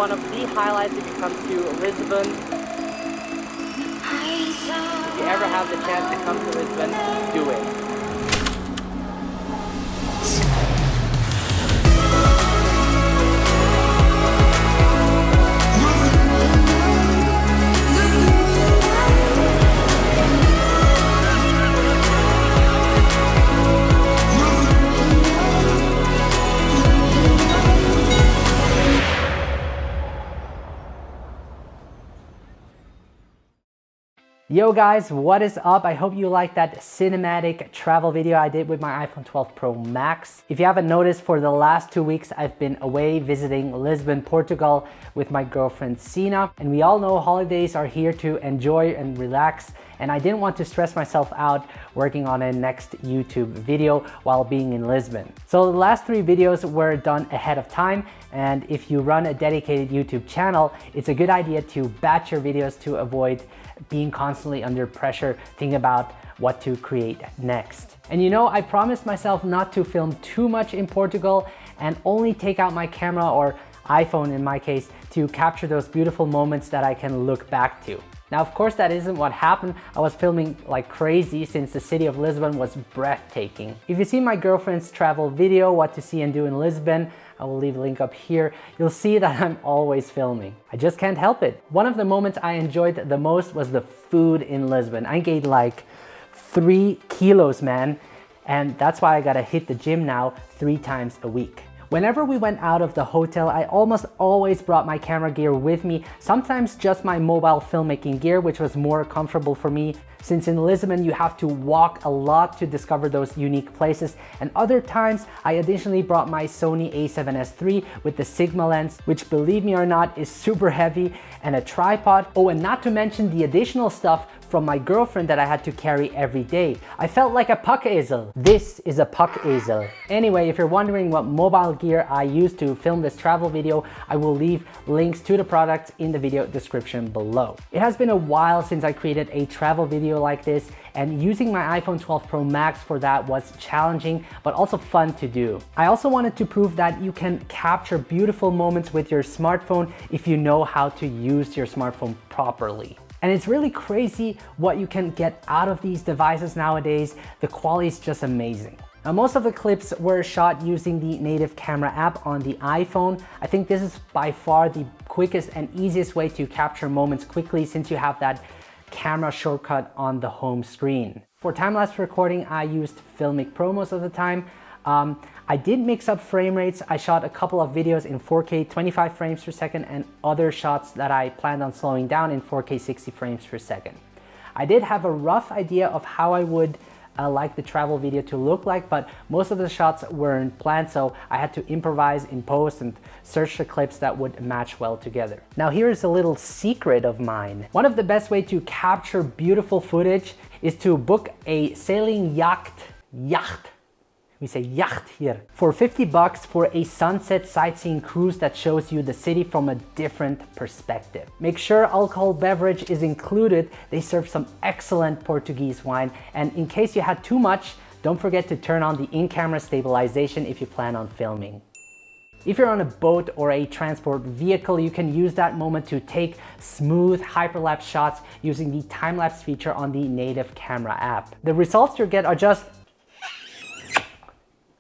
one of the highlights if you come to Lisbon. If you ever have the chance to come to Lisbon, do it. Yo guys, what is up? I hope you liked that cinematic travel video I did with my iPhone 12 Pro Max. If you haven't noticed, for the last 2 weeks I've been away visiting Lisbon, Portugal with my girlfriend Sina, and we all know holidays are here to enjoy and relax, and I didn't want to stress myself out working on a next YouTube video while being in Lisbon. So the last 3 videos were done ahead of time, and if you run a dedicated YouTube channel, it's a good idea to batch your videos to avoid being constantly under pressure, thinking about what to create next. And you know, I promised myself not to film too much in Portugal and only take out my camera, or iPhone in my case, to capture those beautiful moments that I can look back to. Now, of course, that isn't what happened. I was filming like crazy since the city of Lisbon was breathtaking. If you see my girlfriend's travel video, What to See and Do in Lisbon, I will leave a link up here, you'll see that I'm always filming. I just can't help it. One of the moments I enjoyed the most was the food in Lisbon. I gained like 3 kilos, man. And that's why I gotta hit the gym now 3 times a week. Whenever we went out of the hotel, I almost always brought my camera gear with me, sometimes just my mobile filmmaking gear, which was more comfortable for me, since in Lisbon you have to walk a lot to discover those unique places, and other times I additionally brought my Sony a7S III with the Sigma lens, which, believe me or not, is super heavy, and a tripod. Oh, and not to mention the additional stuff from my girlfriend that I had to carry every day. I felt like a Packesel. This is a Packesel. Anyway, if you're wondering what mobile gear I used to film this travel video, I will leave links to the products in the video description below. It has been a while since I created a travel video like this, and using my iPhone 12 Pro Max for that was challenging, but also fun to do. I also wanted to prove that you can capture beautiful moments with your smartphone if you know how to use your smartphone properly. And it's really crazy what you can get out of these devices nowadays. The quality is just amazing. Now, most of the clips were shot using the native camera app on the iPhone. I think this is by far the quickest and easiest way to capture moments quickly, since you have that camera shortcut on the home screen. For time-lapse recording, I used Filmic Pro most of the time. I did mix up frame rates. I shot a couple of videos in 4K 25 frames per second and other shots that I planned on slowing down in 4K 60 frames per second. I did have a rough idea of how I would like the travel video to look like, but most of the shots weren't planned, so I had to improvise in post and search the clips that would match well together. Now, here is a little secret of mine. One of the best ways to capture beautiful footage is to book a sailing yacht. We say yacht here. For 50 bucks for a sunset sightseeing cruise that shows you the city from a different perspective. Make sure alcohol beverage is included. They serve some excellent Portuguese wine. And in case you had too much, don't forget to turn on the in-camera stabilization if you plan on filming. If you're on a boat or a transport vehicle, you can use that moment to take smooth hyperlapse shots using the time-lapse feature on the native camera app. The results you get are just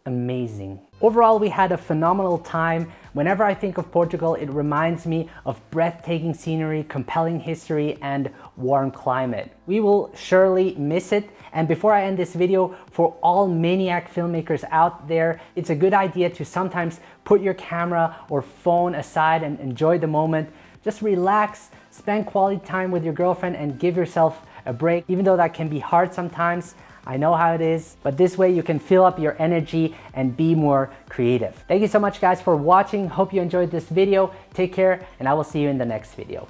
amazing. Overall, we had a phenomenal time. Whenever I think of Portugal, it reminds me of breathtaking scenery, compelling history, and warm climate. We will surely miss it. And before I end this video, for all maniac filmmakers out there, it's a good idea to sometimes put your camera or phone aside and enjoy the moment. Just relax, spend quality time with your girlfriend, and give yourself a break, even though that can be hard sometimes. I know how it is, but this way you can fill up your energy and be more creative. Thank you so much, guys, for watching. Hope you enjoyed this video. Take care, and I will see you in the next video.